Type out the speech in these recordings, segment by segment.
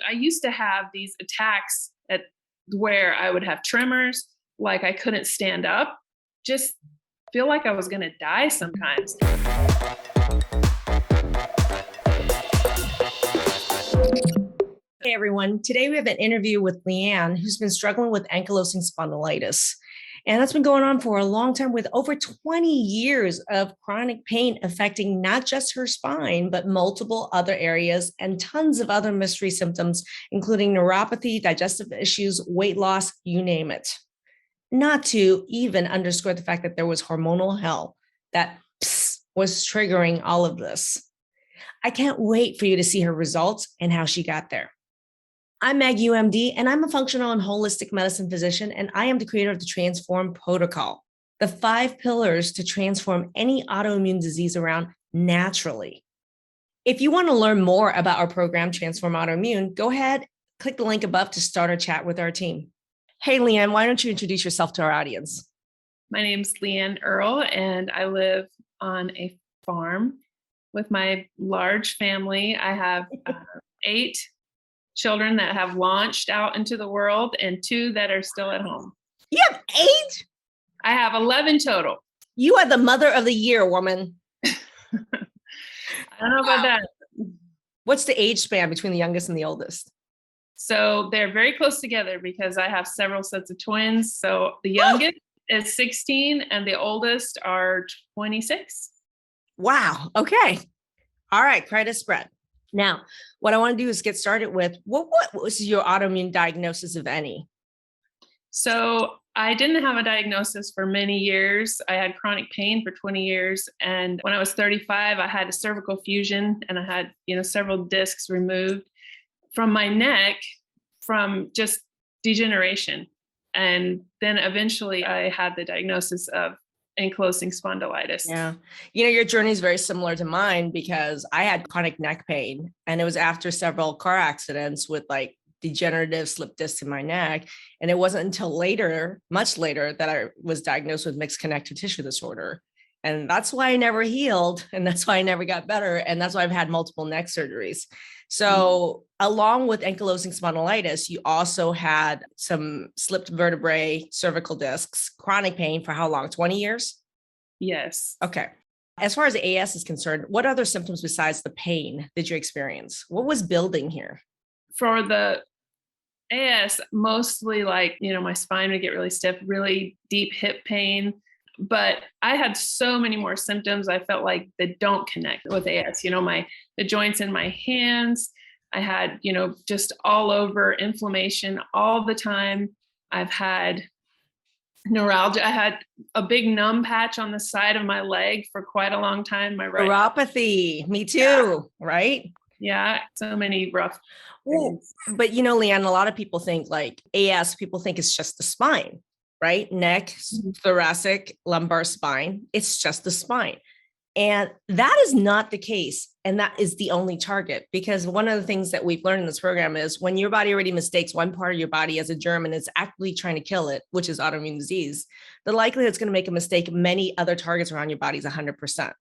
I used to have these attacks at where I would have tremors, like I couldn't stand up, just feel like I was going to die sometimes. Hey everyone, today we have an interview with Leanne, who's been struggling with ankylosing spondylitis. And that's been going on for a long time with over 20 years of chronic pain affecting not just her spine, but multiple other areas and tons of other mystery symptoms, including neuropathy, digestive issues, weight loss, you name it. Not to even underscore the fact that there was hormonal hell that was triggering all of this. I can't wait for you to see her results and how she got there. I'm Maggie Yu, MD, and I'm a functional and holistic medicine physician, and I am the creator of the Transform Protocol, the 5 pillars to transform any autoimmune disease around naturally. If you want to learn more about our program, Transform Autoimmune, go ahead, click the link above to start a chat with our team. Hey, Leanne, why don't you introduce yourself to our audience? My name's Leanne Earl, and I live on a farm with my large family. I have 8 children that have launched out into the world and 2 that are still at home. You have 8? I have 11 total. You are the mother of the year, woman. I don't know about that. What's the age span between the youngest and the oldest? So they're very close together because I have several sets of twins. So the youngest is 16 and the oldest are 26. Wow. Okay. All right. Quite a spread. Now, what I want to do is get started with what was your autoimmune diagnosis, if any? So I didn't have a diagnosis for many years. I had chronic pain for 20 years. And when I was 35, I had a cervical fusion and I had, several discs removed from my neck from just degeneration. And then eventually I had the diagnosis of ankylosing spondylitis. Yeah. Your journey is very similar to mine because I had chronic neck pain and it was after several car accidents with like degenerative slip discs in my neck. And it wasn't until later, much later, that I was diagnosed with mixed connective tissue disorder. And that's why I never healed. And that's why I never got better. And that's why I've had multiple neck surgeries. So along with ankylosing spondylitis, you also had some slipped vertebrae, cervical discs, chronic pain for how long? 20 years? Yes. Okay. As far as AS is concerned, what other symptoms besides the pain did you experience? What was building here? For the AS, mostly like, my spine would get really stiff, really deep hip pain. But I had so many more symptoms. I felt like they don't connect with AS. The joints in my hands. I had, just all over inflammation all the time. I've had neuralgia. I had a big numb patch on the side of my leg for quite a long time. My right neuropathy. Me too. Yeah. Right? Yeah. So many rough things. But Leanne, a lot of people think like AS, people think it's just the spine. Right? Neck, thoracic, lumbar spine. It's just the spine. And that is not the case. And that is the only target, because one of the things that we've learned in this program is when your body already mistakes one part of your body as a germ and it's actively trying to kill it, which is autoimmune disease, the likelihood it's going to make a mistake many other targets around your body is 100%.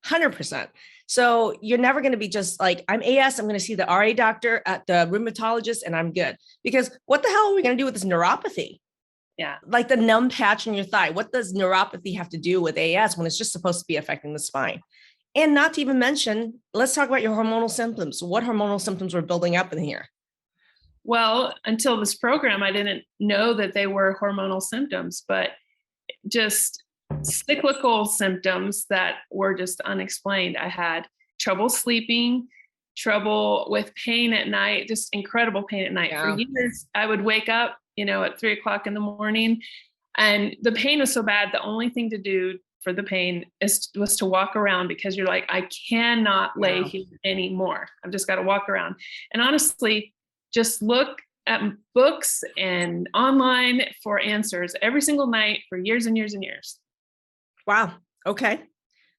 100%. So you're never going to be just like, I'm AS, I'm going to see the RA doctor at the rheumatologist and I'm good. Because what the hell are we going to do with this neuropathy? Yeah. Like the numb patch on your thigh. What does neuropathy have to do with AS when it's just supposed to be affecting the spine? And not to even mention, let's talk about your hormonal symptoms. What hormonal symptoms were building up in here? Well, until this program, I didn't know that they were hormonal symptoms, but just cyclical symptoms that were just unexplained. I had trouble sleeping, trouble with pain at night, just incredible pain at night. Yeah. For years, I would wake up at 3:00 in the morning. And the pain was so bad. The only thing to do for the pain was to walk around, because you're like, I cannot lay here anymore. I've just got to walk around. And honestly, just look at books and online for answers every single night for years and years and years. Wow. Okay.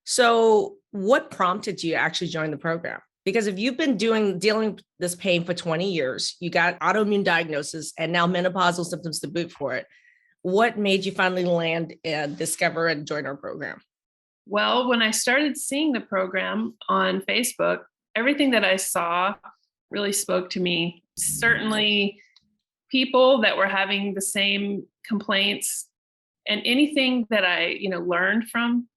So what prompted you to actually join the program? Because if you've been dealing with this pain for 20 years, you got autoimmune diagnosis and now menopausal symptoms to boot for it, what made you finally land and discover and join our program? Well, when I started seeing the program on Facebook, everything that I saw really spoke to me. Certainly people that were having the same complaints, and anything that I, learned from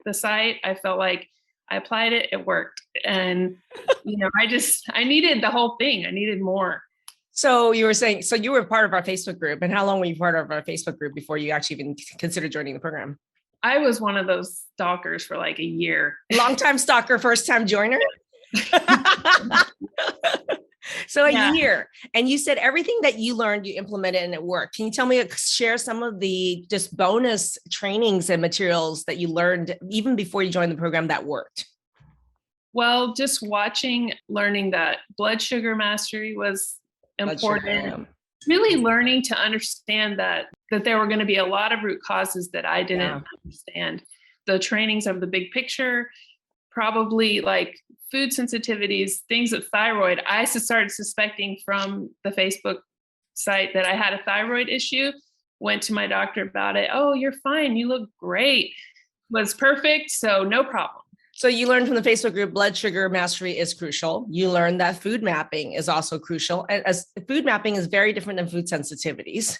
the site, I felt like I applied it, it worked. And, I needed the whole thing. I needed more. So you were saying, so you were part of our Facebook group, and how long were you part of our Facebook group before you actually even considered joining the program? I was one of those stalkers for like a year. Long-time stalker, first-time joiner? So a year. And you said everything that you learned, you implemented and it worked. Can you tell me, share some of the just bonus trainings and materials that you learned even before you joined the program that worked? Well, just learning that blood sugar mastery was important. Really learning to understand that there were going to be a lot of root causes that I didn't understand. The trainings of the big picture, probably like food sensitivities, things with thyroid. I started suspecting from the Facebook site that I had a thyroid issue, went to my doctor about it. Oh, you're fine. You look great. Was perfect. So no problem. So you learned from the Facebook group, blood sugar mastery is crucial. You learned that food mapping is also crucial. And as food mapping is very different than food sensitivities.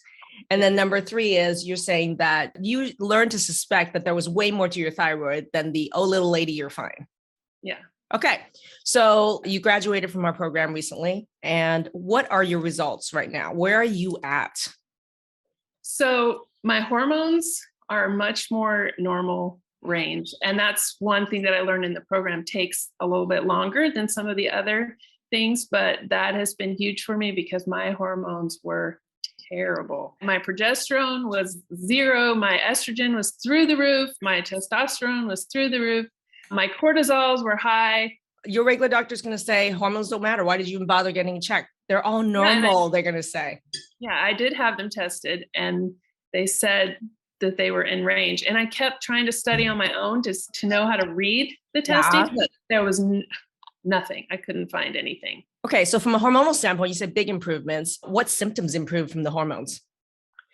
And then number 3 is you're saying that you learned to suspect that there was way more to your thyroid than the, oh, little lady, you're fine. Yeah. Okay. So you graduated from our program recently. And what are your results right now? Where are you at? So my hormones are much more normal range. And that's one thing that I learned in the program. Takes a little bit longer than some of the other things, but that has been huge for me because my hormones were terrible. My progesterone was 0. My estrogen was through the roof. My testosterone was through the roof. My cortisols were high. Your regular doctor's going to say hormones don't matter. Why did you even bother getting checked? They're all normal, they're going to say. Yeah, I did have them tested and they said that they were in range. And I kept trying to study on my own to know how to read the testing, but there was nothing. I couldn't find anything. Okay, so from a hormonal standpoint, you said big improvements. What symptoms improved from the hormones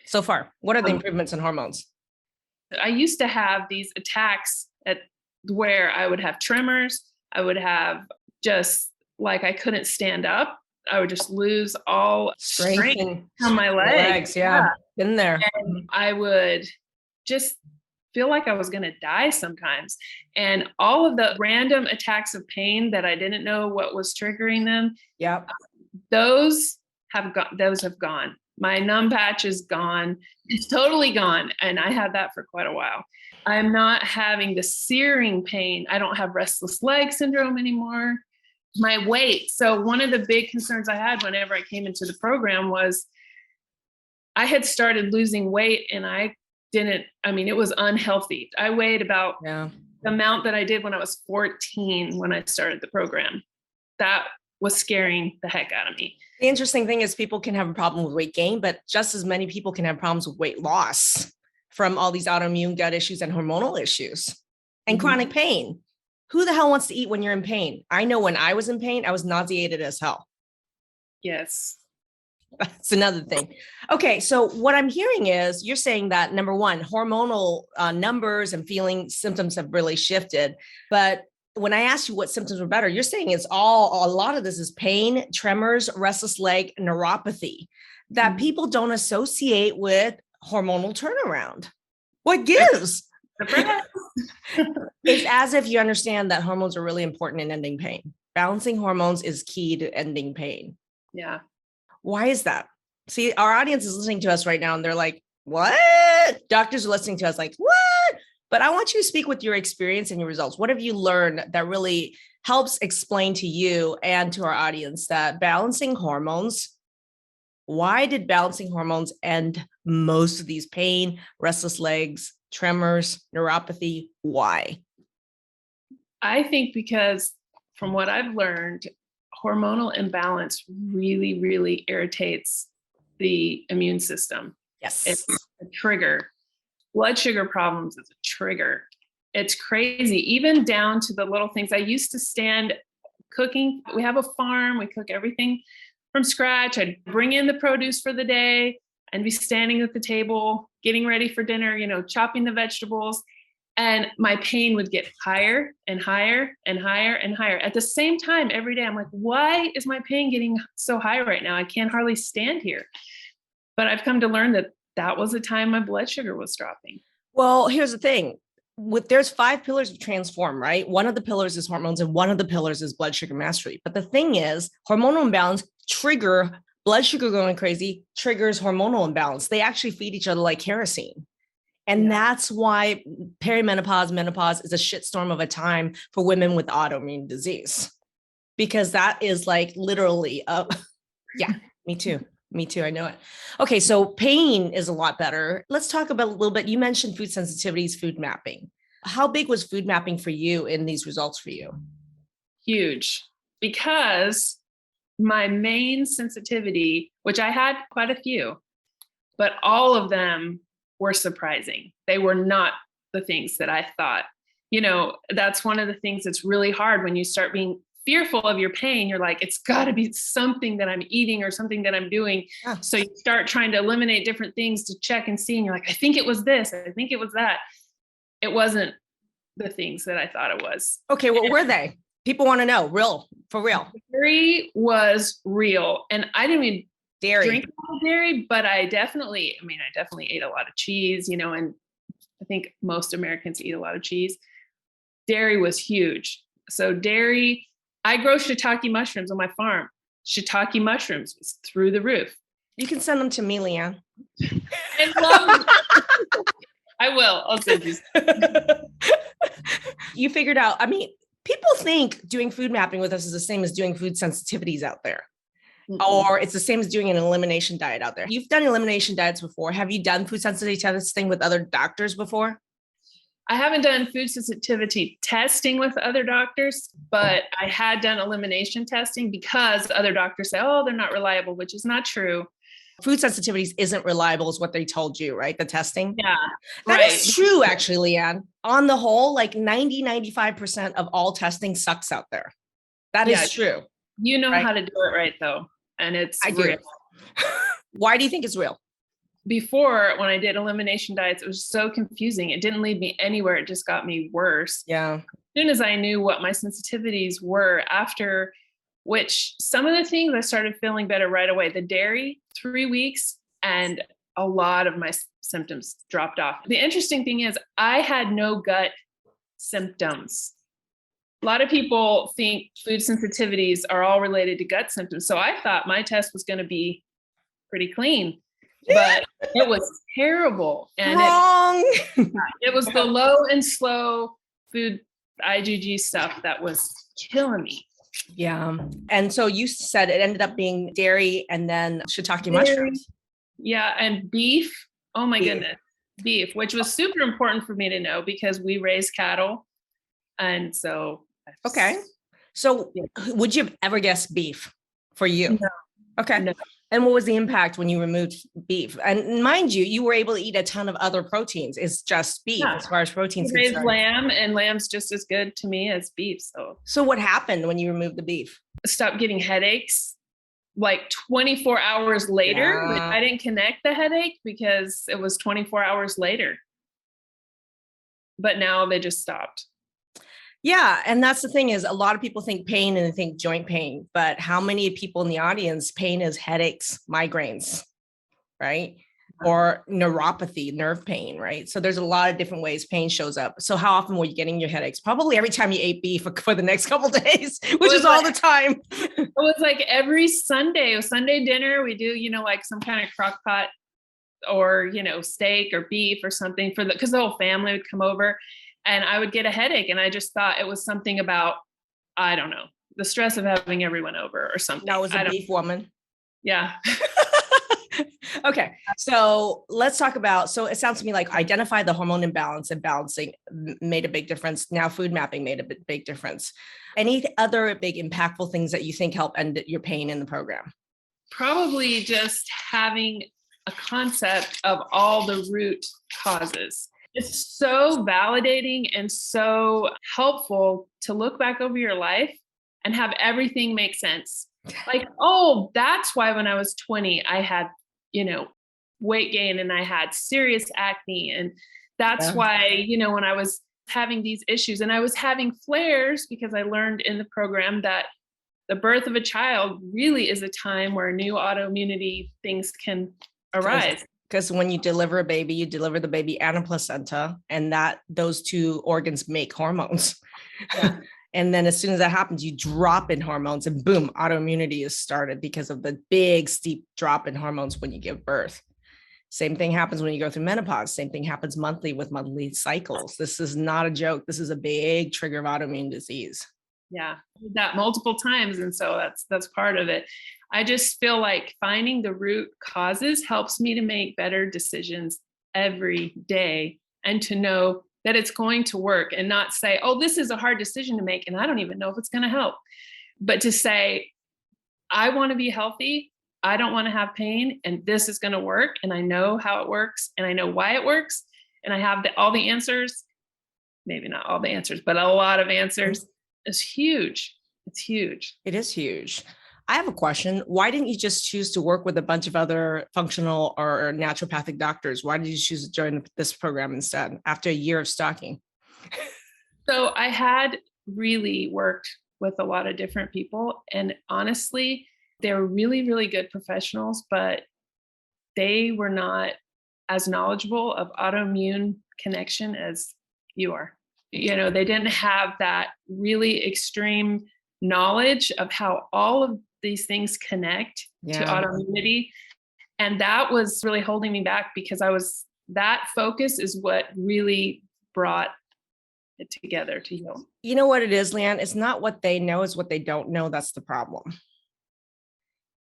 so far? What are the improvements in hormones? I used to have these attacks where I would have tremors. I would have just like I couldn't stand up. I would just lose all strength on my legs. Yeah, been there. And I would just feel like I was going to die sometimes. And all of the random attacks of pain that I didn't know what was triggering them. Yep. Those have gone. My numb patch is gone. It's totally gone. And I had that for quite a while. I'm not having the searing pain. I don't have restless leg syndrome anymore. My weight. So one of the big concerns I had whenever I came into the program was I had started losing weight and it was unhealthy. I weighed about the amount that I did when I was 14 when I started the program. That was scaring the heck out of me. The interesting thing is people can have a problem with weight gain, but just as many people can have problems with weight loss from all these autoimmune gut issues and hormonal issues and chronic pain. Who the hell wants to eat when you're in pain? I know when I was in pain, I was nauseated as hell. Yes. That's another thing. Okay. So what I'm hearing is you're saying that number 1, hormonal numbers and feeling symptoms have really shifted. But when I asked you what symptoms were better, you're saying a lot of this is pain, tremors, restless leg, neuropathy that people don't associate with hormonal turnaround. What gives? It's as if you understand that hormones are really important in ending pain. Balancing hormones is key to ending pain. Yeah. Why is that? See, our audience is listening to us right now and they're like, what? Doctors are listening to us like, what? But I want you to speak with your experience and your results. What have you learned that really helps explain to you and to our audience that balancing hormones, why did balancing hormones end most of these pain, restless legs, tremors, neuropathy? Why? I think because from what I've learned, hormonal imbalance really, really irritates the immune system. Yes. It's a trigger. Blood sugar problems is a trigger. It's crazy, even down to the little things. I used to stand cooking. We have a farm. We cook everything from scratch. I'd bring in the produce for the day and be standing at the table, getting ready for dinner, chopping the vegetables. And my pain would get higher and higher and higher and higher at the same time every day. I'm like, why is my pain getting so high right now? I can't hardly stand here. But I've come to learn that that was the time my blood sugar was dropping. Well, here's the thing. There's 5 pillars of transform, right? One of the pillars is hormones and one of the pillars is blood sugar mastery. But the thing is, hormonal imbalance trigger blood sugar going crazy, triggers hormonal imbalance. They actually feed each other like kerosene. And that's why perimenopause, menopause is a shitstorm of a time for women with autoimmune disease, because that is like literally, yeah, me too. Me too. I know it. Okay. So pain is a lot better. Let's talk about a little bit. You mentioned food sensitivities, food mapping. How big was food mapping for you in these results for you? Huge, because my main sensitivity, which I had quite a few, but all of them were surprising. They were not the things that I thought. That's one of the things that's really hard when you start being fearful of your pain. You're like, it's got to be something that I'm eating or something that I'm doing. Yeah. So you start trying to eliminate different things to check and see. And you're like, I think it was this. I think it was that. It wasn't the things that I thought it was. Okay. What were they? People want to know. For real. Dairy was real. And I didn't even drink a lot of dairy, but I definitely ate a lot of cheese, and I think most Americans eat a lot of cheese. Dairy was huge. So dairy, I grow shiitake mushrooms on my farm. Shiitake mushrooms was through the roof. You can send them to me, Leanne. I love them. I will. I'll send you. You figured out, people think doing food mapping with us is the same as doing food sensitivities out there. Mm-hmm. Or it's the same as doing an elimination diet out there. You've done elimination diets before. Have you done food sensitivity testing with other doctors before? I haven't done food sensitivity testing with other doctors, but I had done elimination testing because other doctors say, oh, they're not reliable, which is not true. Food sensitivities isn't reliable is what they told you, right? The testing. Yeah. That is true, actually, Leanne. On the whole, like 95% of all testing sucks out there. That is true. You know how to do it right, though. And it's real. Why do you think it's real? Before, when I did elimination diets, it was so confusing. It didn't lead me anywhere. It just got me worse. Yeah. As soon as I knew what my sensitivities were, after which some of the things I started feeling better right away. The dairy, 3 weeks, and a lot of my symptoms dropped off. The interesting thing is I had no gut symptoms. A lot of people think food sensitivities are all related to gut symptoms. So I thought my test was going to be pretty clean, but it was terrible. And wrong. It was the low and slow food IgG stuff that was killing me. Yeah. And so you said it ended up being dairy and then shiitake mushrooms. Yeah. And beef. Oh my goodness. Beef, which was super important for me to know because we raise cattle. And so. Okay. So would you have ever guessed beef for you? No. Okay. No. And what was the impact when you removed beef? And mind you, you were able to eat a ton of other proteins. It's just beef as far as proteins. We raise lamb, and lamb's just as good to me as beef. So what happened when you removed the beef? Stopped getting headaches like 24 hours later. Yeah. I didn't connect the headache because it was 24 hours later. But now they just stopped. Yeah. And that's the thing is a lot of people think pain and they think joint pain, but how many people in the audience pain is headaches, migraines, right? Or neuropathy, nerve pain, right? So there's a lot of different ways pain shows up. So how often were you getting your headaches? Probably every time you ate beef for the next couple of days, which is all the time. It was like every Sunday, or Sunday dinner, we do, like some kind of crock pot or, steak or beef or something because the whole family would come over. And I would get a headache. And I just thought it was something about, I don't know, the stress of having everyone over or something. That was a beef woman. Yeah. Okay. So let's talk about, so it sounds to me like identify the hormone imbalance and balancing made a big difference. Now food mapping made a big difference. Any other big impactful things that you think help end your pain in the program? Probably just having a concept of all the root causes. It's so validating and so helpful to look back over your life and have everything make sense. Like, oh, that's why when I was 20, I had, weight gain and I had serious acne. And that's why, when I was having these issues, and I was having flares because I learned in the program that the birth of a child really is a time where new autoimmunity things can arise. Because when you deliver a baby, you deliver the baby and a placenta, and that those two organs make hormones. Yeah. And then as soon as that happens, you drop in hormones and boom, autoimmunity is started because of the big steep drop in hormones when you give birth. Same thing happens when you go through menopause. Same thing happens monthly with monthly cycles. This is not a joke. This is a big trigger of autoimmune disease. Yeah, that multiple times. And so that's part of it. I just feel like finding the root causes helps me to make better decisions every day and to know that it's going to work and not say, oh, this is a hard decision to make and I don't even know if it's going to help. But to say, I want to be healthy. I don't want to have pain, and this is going to work. And I know how it works and I know why it works. And I have all the answers, maybe not all the answers, but a lot of answers. It's huge. It's huge. It is huge. I have a question. Why didn't you just choose to work with a bunch of other functional or naturopathic doctors? Why did you choose to join this program instead after a year of stalking? So I had really worked with a lot of different people, and honestly, they're really, really good professionals, but they were not as knowledgeable of autoimmune connection as you are. You know, they didn't have that really extreme knowledge of how all of these things connect to autoimmunity. And that was really holding me back because that focus is what really brought it together to heal. You know what it is, Leanne? It's not what they know, it's what they don't know. That's the problem.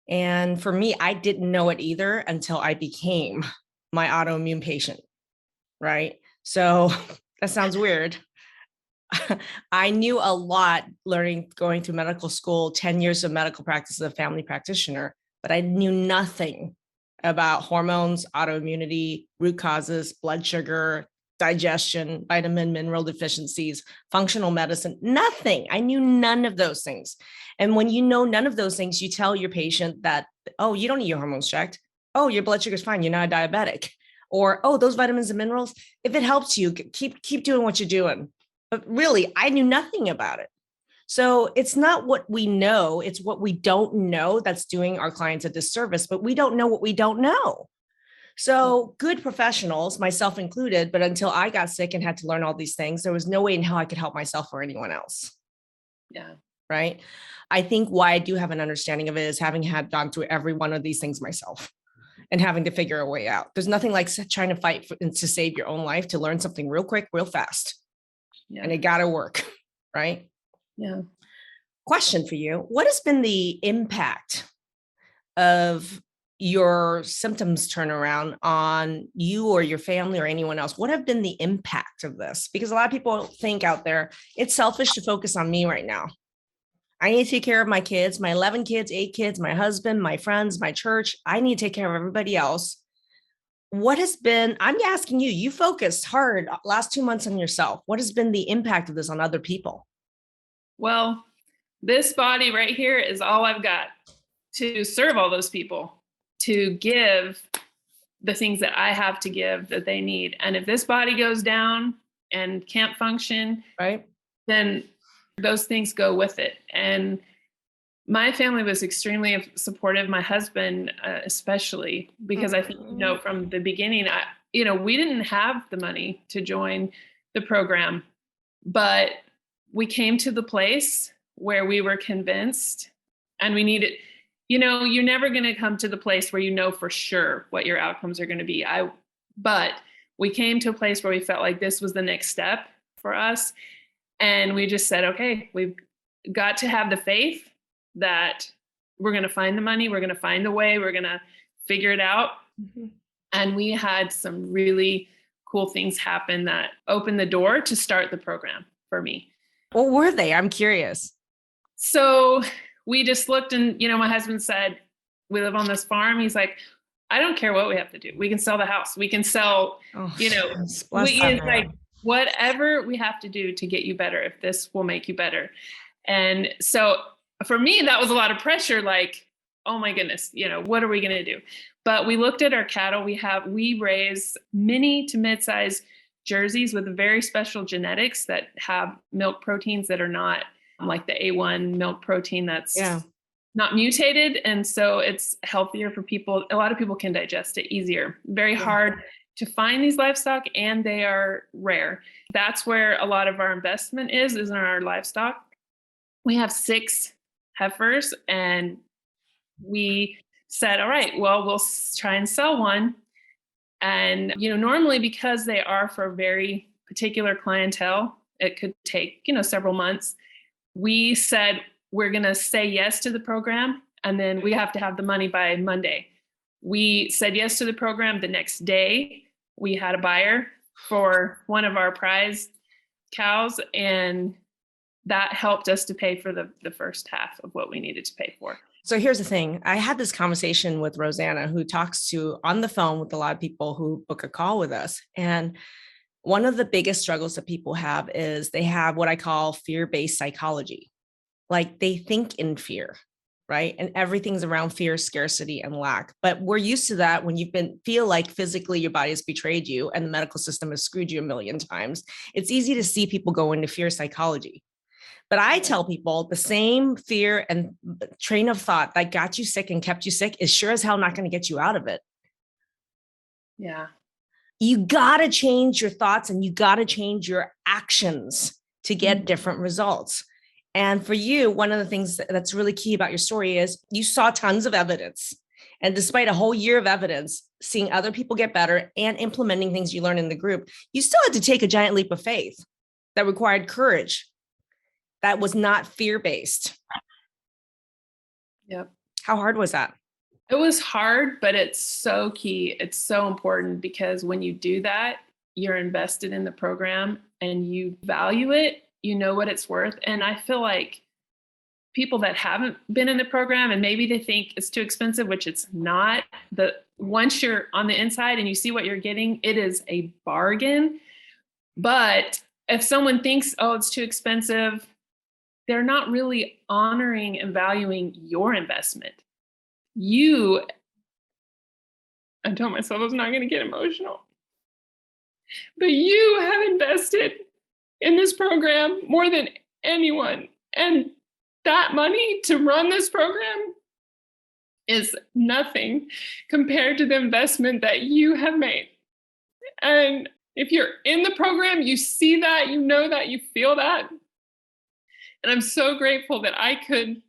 And for me, I didn't know it either until I became my autoimmune patient, right? So that sounds weird. I knew a lot going through medical school, 10 years of medical practice as a family practitioner, but I knew nothing about hormones, autoimmunity, root causes, blood sugar, digestion, vitamin, mineral deficiencies, functional medicine, nothing. I knew none of those things. And when you know none of those things, you tell your patient that, oh, you don't need your hormones checked. Oh, your blood sugar is fine. You're not a diabetic. Or, oh, those vitamins and minerals, if it helps you, keep doing what you're doing. But really, I knew nothing about it. So it's not what we know, it's what we don't know that's doing our clients a disservice, but we don't know what we don't know. So good professionals, myself included, but until I got sick and had to learn all these things, there was no way in hell I could help myself or anyone else. Yeah. Right. I think why I do have an understanding of it is having had gone through every one of these things myself and having to figure a way out. There's nothing like trying to fight to save your own life, to learn something real quick, real fast. Yeah. And it got to work. Right. Yeah. Question for you. What has been the impact of your symptoms turnaround on you or your family or anyone else? What have been the impact of this? Because a lot of people think out there, it's selfish to focus on me right now. I need to take care of my kids, my 11 kids, 8 kids, my husband, my friends, my church. I need to take care of everybody else. What has been, I'm asking you, you focused hard last 2 months on yourself. What has been the impact of this on other people? Well, this body right here is all I've got to serve all those people, to give the things that I have to give that they need. And if this body goes down and can't function, right, then those things go with it. And my family was extremely supportive, my husband especially, because I think, from the beginning, we didn't have the money to join the program, but we came to the place where we were convinced, and we needed, you're never going to come to the place where you know for sure what your outcomes are going to be. But we came to a place where we felt like this was the next step for us. And we just said, okay, we've got to have the faith that we're going to find the money, we're going to find the way, we're going to figure it out. Mm-hmm. And we had some really cool things happen that opened the door to start the program for me. What were they? I'm curious. So we just looked, and, my husband said, we live on this farm. He's like, I don't care what we have to do. We can sell the house. We can sell, like whatever we have to do to get you better, if this will make you better. And so for me, that was a lot of pressure. Like, oh my goodness, what are we going to do? But we looked at our cattle. We raise mini to mid-size jerseys with very special genetics that have milk proteins that are not like the A1 milk protein that's not mutated. And so it's healthier for people. A lot of people can digest it easier. Very hard to find these livestock, and they are rare. That's where a lot of our investment is in our livestock. We have 6 heifers, and we said, all right, well, we'll try and sell one. And, normally because they are for a very particular clientele, it could take, several months. We said, we're going to say yes to the program, and then we have to have the money by Monday. We said yes to the program. The next day, we had a buyer for one of our prize cows, and that helped us to pay for the first half of what we needed to pay for. So here's the thing. I had this conversation with Rosanna, who talks on the phone with a lot of people who book a call with us. And one of the biggest struggles that people have is they have what I call fear-based psychology. Like they think in fear, right? And everything's around fear, scarcity, and lack. But we're used to that when feel like physically your body has betrayed you and the medical system has screwed you a million times. It's easy to see people go into fear psychology. But I tell people the same fear and train of thought that got you sick and kept you sick is sure as hell not going to get you out of it. Yeah. You got to change your thoughts and you got to change your actions to get different results. And for you, one of the things that's really key about your story is you saw tons of evidence. And despite a whole year of evidence, seeing other people get better and implementing things you learned in the group, you still had to take a giant leap of faith that required courage. That was not fear-based. Yep. How hard was that? It was hard, but it's so key. It's so important because when you do that, you're invested in the program and you value it, you know what it's worth. And I feel like people that haven't been in the program and maybe they think it's too expensive, which it's not, once you're on the inside and you see what you're getting, it is a bargain. But if someone thinks, oh, it's too expensive, they're not really honoring and valuing your investment. I told myself I was not going to get emotional, but you have invested in this program more than anyone. And that money to run this program is nothing compared to the investment that you have made. And if you're in the program, you see that, you know that, you feel that. And I'm so grateful that I could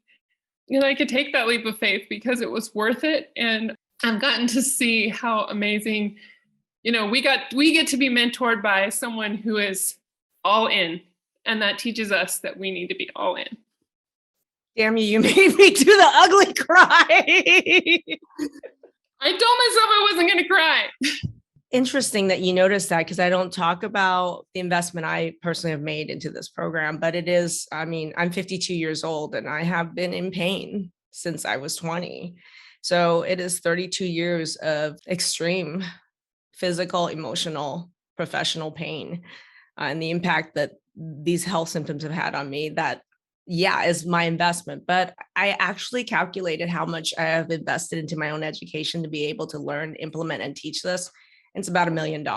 take that leap of faith because it was worth it. And I've gotten to see how amazing, we get to be mentored by someone who is all in. And that teaches us that we need to be all in. Damn you made me do the ugly cry. I told myself I wasn't going to cry. Interesting that you noticed that because I don't talk about the investment I personally have made into this program, but it is, I'm 52 years old and I have been in pain since I was 20. So it is 32 years of extreme physical, emotional, professional pain and the impact that these health symptoms have had on me that, is my investment. But I actually calculated how much I have invested into my own education to be able to learn, implement, and teach this. It's about $1 million,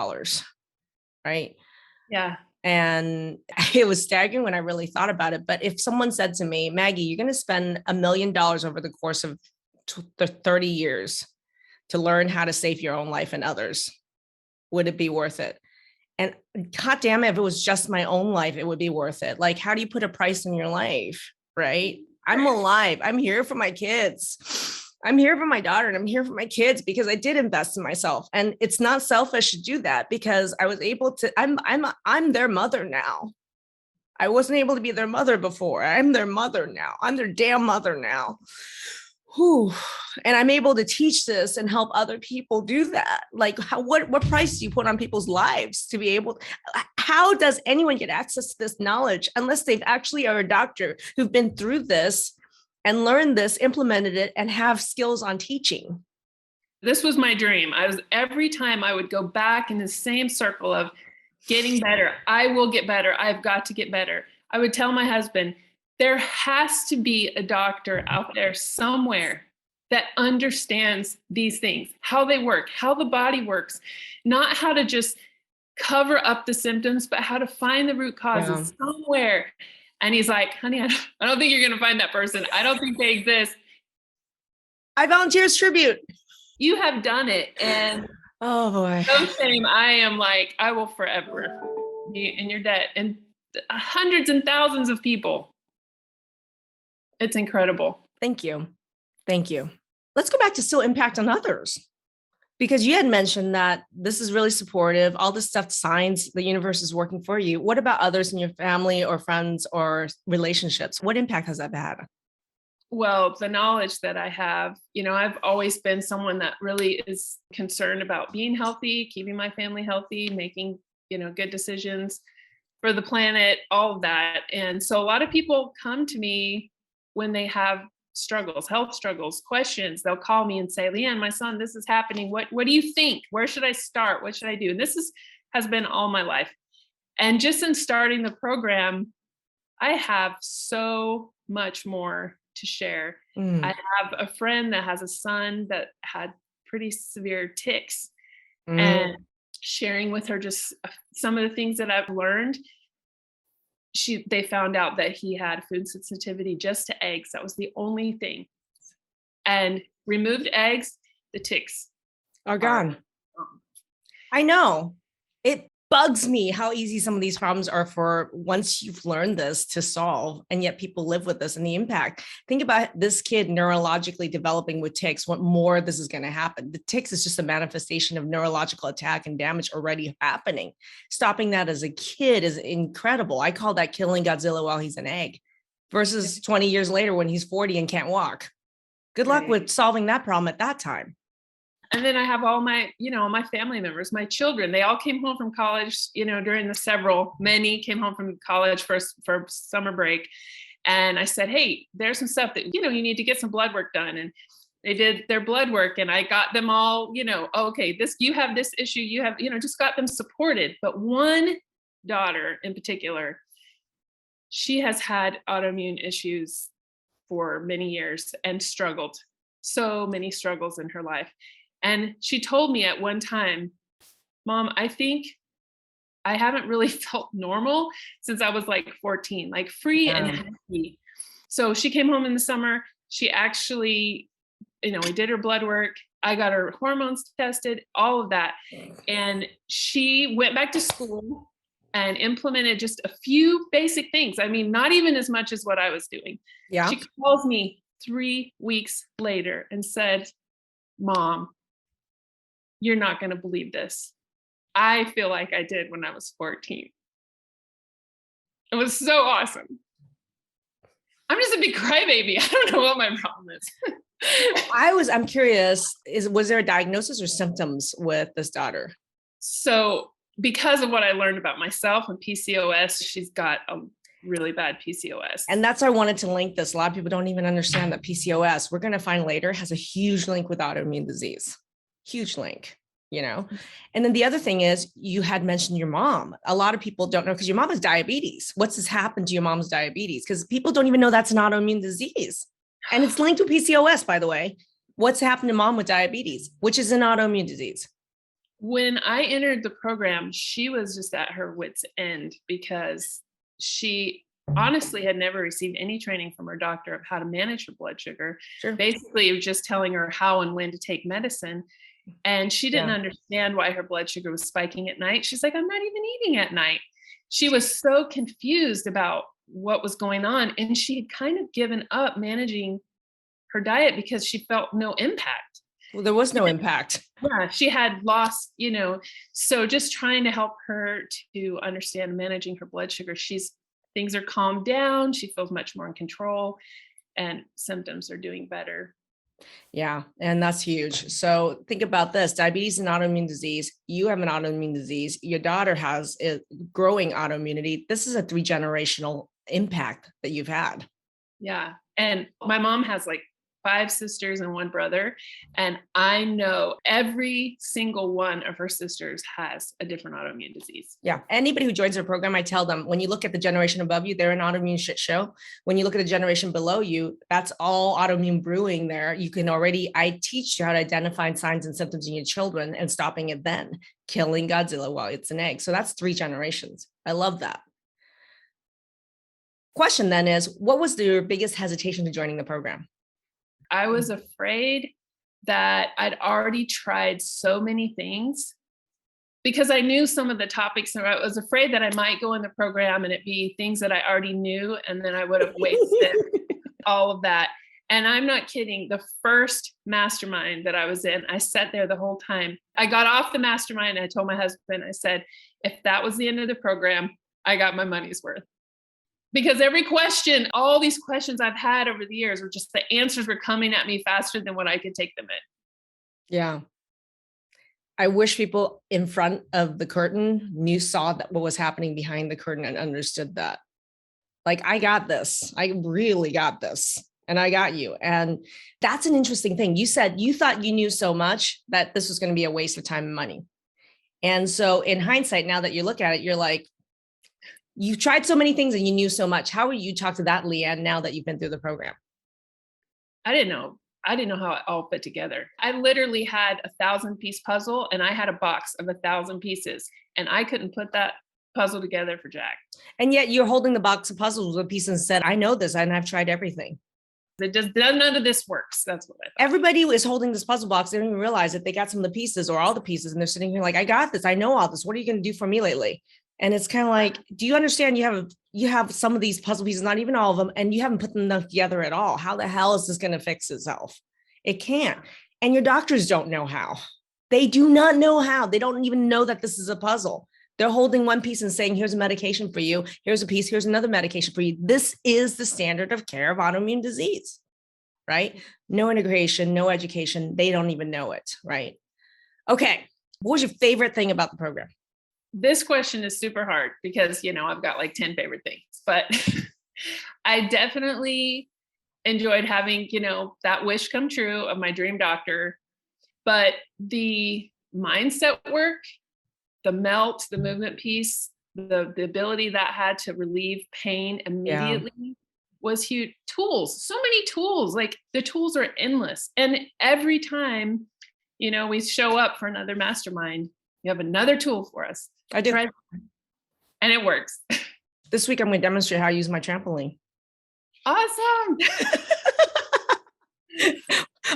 right? Yeah. And it was staggering when I really thought about it. But if someone said to me, Maggie, you're going to spend $1 million over the course of 30 years to learn how to save your own life and others, would it be worth it? And God damn it, if it was just my own life, it would be worth it. Like, how do you put a price on your life, right? I'm alive. I'm here for my kids. I'm here for my daughter and I'm here for my kids because I did invest in myself. And it's not selfish to do that because I was able to, I'm their mother now. I wasn't able to be their mother before. I'm their mother now. I'm their damn mother now. Whew. And I'm able to teach this and help other people do that. Like what price do you put on people's lives to be able, how does anyone get access to this knowledge unless they've actually are a doctor who've been through this and learned this, implemented it, and have skills on teaching? This was my dream. Every time I would go back in the same circle of getting better. I will get better. I've got to get better. I would tell my husband, there has to be a doctor out there somewhere that understands these things, how they work, how the body works, not how to just cover up the symptoms, but how to find the root causes somewhere. And he's like, honey, I don't think you're going to find that person. I don't think they exist. I volunteer as tribute. You have done it. And oh boy, no shame. I am like, I will forever be in your debt. And hundreds and thousands of people. It's incredible. Thank you. Thank you. Let's go back to still impact on others. Because you had mentioned that this is really supportive, all this stuff, signs the universe is working for you. What about others in your family or friends or relationships? What impact has that had? Well, the knowledge that I have, I've always been someone that really is concerned about being healthy, keeping my family healthy, making, good decisions for the planet, all of that. And so a lot of people come to me when they have struggles, health struggles, questions. They'll call me and say, Leanne, my son, this is happening. What do you think? Where should I start? What should I do? And this has been all my life. And just in starting the program, I have so much more to share. I have a friend that has a son that had pretty severe tics, and sharing with her just some of the things that I've learned. They found out that he had food sensitivity just to eggs. That was the only thing. And removed eggs, the tics are gone. I know. It bugs me how easy some of these problems are for once you've learned this to solve, and yet people live with this and the impact. Think about this kid neurologically developing with tics. What more this is going to happen? The tics is just a manifestation of neurological attack and damage already happening. Stopping that as a kid is incredible. I call that killing Godzilla while he's an egg versus 20 years later when he's 40 and can't walk. Good luck with solving that problem at that time. And then I have all my, my family members, my children, they all came home from college, during many came home from college for summer break. And I said, hey, there's some stuff that, you need to get some blood work done. And they did their blood work, and I got them all, okay, you have this issue, you have, just got them supported. But one daughter in particular, she has had autoimmune issues for many years and struggled, so many struggles in her life. And she told me at one time, Mom, I think I haven't really felt normal since I was like 14, like free and happy. So she came home in the summer. She actually, we did her blood work. I got her hormones tested, all of that. And she went back to school and implemented just a few basic things. I mean, not even as much as what I was doing. Yeah. She calls me 3 weeks later and said, Mom, you're not going to believe this. I feel like I did when I was 14. It was so awesome. I'm just a big crybaby. I don't know what my problem is. I'm curious, was there a diagnosis or symptoms with this daughter? So because of what I learned about myself and PCOS, she's got a really bad PCOS. And that's why I wanted to link this. A lot of people don't even understand that PCOS, we're going to find later, has a huge link with autoimmune disease. Huge link, And then the other thing is, you had mentioned your mom. A lot of people don't know because your mom has diabetes. What's has happened to your mom's diabetes? Because people don't even know that's an autoimmune disease. And it's linked to PCOS, by the way. What's happened to mom with diabetes, which is an autoimmune disease? When I entered the program, she was just at her wit's end because she honestly had never received any training from her doctor of how to manage her blood sugar. Sure. Basically, it was just telling her how and when to take medicine. And she didn't understand why her blood sugar was spiking at night. She's like, I'm not even eating at night. She was so confused about what was going on. And she had kind of given up managing her diet because she felt no impact. Well, there was no impact. Yeah, she had lost, so just trying to help her to understand managing her blood sugar. Things are calmed down. She feels much more in control, and symptoms are doing better. Yeah. And that's huge. So think about this. Diabetes is an autoimmune disease. You have an autoimmune disease. Your daughter has a growing autoimmunity. This is a 3-generational impact that you've had. Yeah. And my mom has like 5 sisters and 1 brother. And I know every single one of her sisters has a different autoimmune disease. Yeah. Anybody who joins our program, I tell them, when you look at the generation above you, they're an autoimmune shit show. When you look at the generation below you, that's all autoimmune brewing there. You can already, I teach you how to identify signs and symptoms in your children and stopping it then, killing Godzilla while it's an egg. So that's 3 generations. I love that. Question then is, what was your biggest hesitation to joining the program? I was afraid that I'd already tried so many things because I knew some of the topics, and I was afraid that I might go in the program and it be things that I already knew, and then I would have wasted all of that. And I'm not kidding. The first mastermind that I was in, I sat there the whole time. I got off the mastermind and I told my husband, I said, if that was the end of the program, I got my money's worth. Because every question, all these questions I've had over the years were just, the answers were coming at me faster than what I could take them in. Yeah. I wish people in front of the curtain saw that what was happening behind the curtain and understood that. Like, I got this. I really got this. And I got you. And that's an interesting thing. You said you thought you knew so much that this was going to be a waste of time and money. And so in hindsight, now that you look at it, you're like, you tried so many things and you knew so much. How would you talk to that, LeeAnn, now that you've been through the program? I didn't know how it all fit together. I literally had a 1,000-piece puzzle, and I had a box of 1,000 pieces, and I couldn't put that puzzle together for Jack. And yet you're holding the box of puzzles with a piece and said, I know this and I've tried everything. None of this works. That's what I thought. Everybody is holding this puzzle box. They don't even realize that they got some of the pieces or all the pieces, and they're sitting here like, I got this. I know all this. What are you going to do for me lately? And it's kind of like, do you understand you have some of these puzzle pieces, not even all of them, and you haven't put them together at all. How the hell is this going to fix itself? It can't. And your doctors don't know how. They do not know how. They don't even know that this is a puzzle. They're holding one piece and saying, here's a medication for you. Here's a piece. Here's another medication for you. This is the standard of care of autoimmune disease, right? No integration, no education. They don't even know it, right? Okay. What was your favorite thing about the program? This question is super hard because, I've got like 10 favorite things, but I definitely enjoyed having, that wish come true of my dream doctor. But the mindset work, the melt, the movement piece, the ability that had to relieve pain immediately was huge. Tools, so many tools, like the tools are endless. And every time, we show up for another mastermind, you have another tool for us. I do. And it works. This week, I'm going to demonstrate how I use my trampoline. Awesome.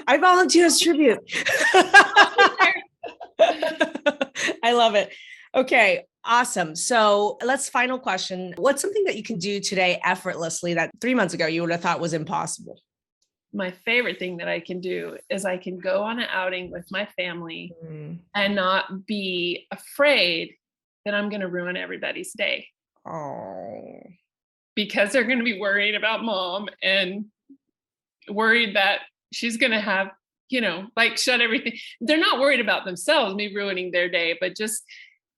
I volunteer as tribute. I love it. Okay, awesome. So final question. What's something that you can do today effortlessly that 3 months ago you would have thought was impossible? My favorite thing that I can do is I can go on an outing with my family and not be afraid that I'm going to ruin everybody's day. Oh. Because they're going to be worried about mom and worried that she's going to have, shut everything. They're not worried about themselves, me ruining their day, but just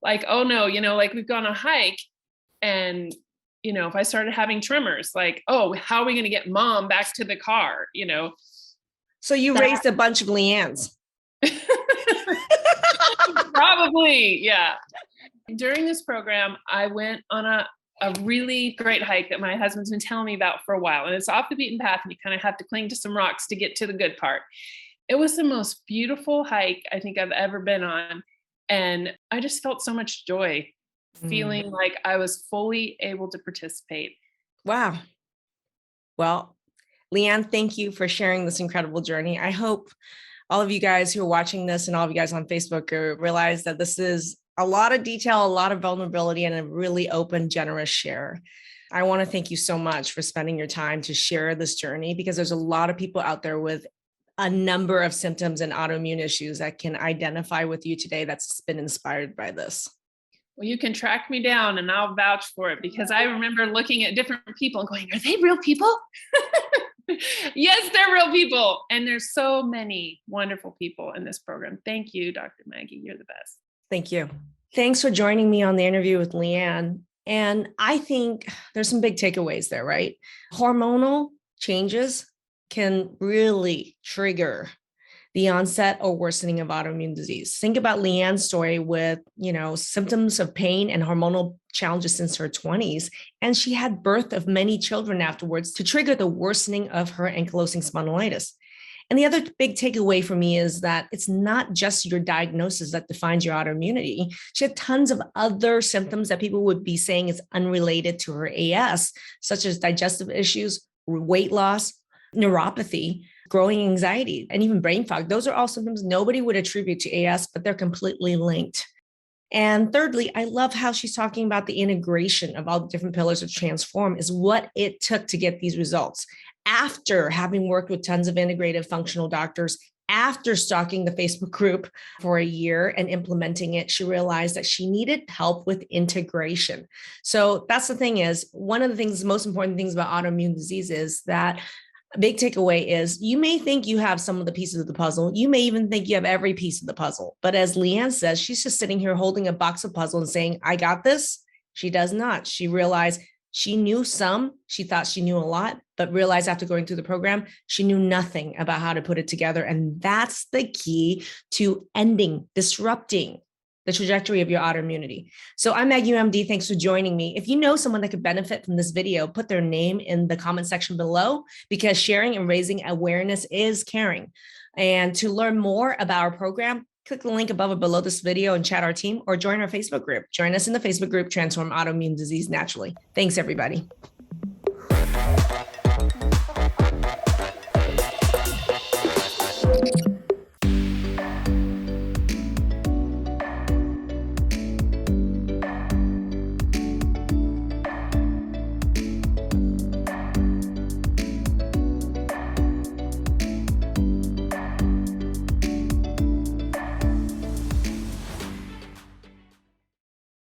like, oh no, we've gone on a hike and, if I started having tremors, like, oh, how are we going to get mom back to the car? So you raised a bunch of LeeAnns. Probably. Yeah. During this program, I went on a really great hike that my husband's been telling me about for a while. And it's off the beaten path and you kind of have to cling to some rocks to get to the good part. It was the most beautiful hike I think I've ever been on. And I just felt so much joy, feeling like I was fully able to participate. Wow. Well, LeeAnn, thank you for sharing this incredible journey. I hope all of you guys who are watching this and all of you guys on Facebook realize that this is a lot of detail, a lot of vulnerability, and a really open, generous share. I want to thank you so much for spending your time to share this journey, because there's a lot of people out there with a number of symptoms and autoimmune issues that can identify with you today that's been inspired by this. Well, you can track me down and I'll vouch for it, because I remember looking at different people and going, are they real people? Yes, they're real people. And there's so many wonderful people in this program. Thank you, Dr. Maggie. You're the best. Thank you. Thanks for joining me on the interview with LeeAnn. And I think there's some big takeaways there, right? Hormonal changes can really trigger the onset or worsening of autoimmune disease. Think about Leanne's story with, symptoms of pain and hormonal challenges since her 20s. And she had birth of many children afterwards to trigger the worsening of her ankylosing spondylitis. And the other big takeaway for me is that it's not just your diagnosis that defines your autoimmunity. She had tons of other symptoms that people would be saying is unrelated to her AS, such as digestive issues, weight loss, neuropathy, growing anxiety, and even brain fog. Those are all symptoms nobody would attribute to AS, but they're completely linked. And thirdly, I love how she's talking about the integration of all the different pillars of Transform is what it took to get these results. After having worked with tons of integrative functional doctors, after stalking the Facebook group for a year and implementing it, she realized that she needed help with integration. So that's the thing is, one of the things, most important things about autoimmune disease is that a big takeaway is you may think you have some of the pieces of the puzzle. You may even think you have every piece of the puzzle. But as Leanne says, she's just sitting here holding a box of puzzle and saying, I got this. She does not. She realized she knew some. She thought she knew a lot, but realized after going through the program, she knew nothing about how to put it together. And that's the key to disrupting the trajectory of your autoimmunity. So I'm Maggie Yu, MD. Thanks for joining me. If you know someone that could benefit from this video, put their name in the comment section below, because sharing and raising awareness is caring. And to learn more about our program, click the link above or below this video and chat our team, or join our Facebook group. Join us in the Facebook group, Transform Autoimmune Disease Naturally. Thanks, everybody.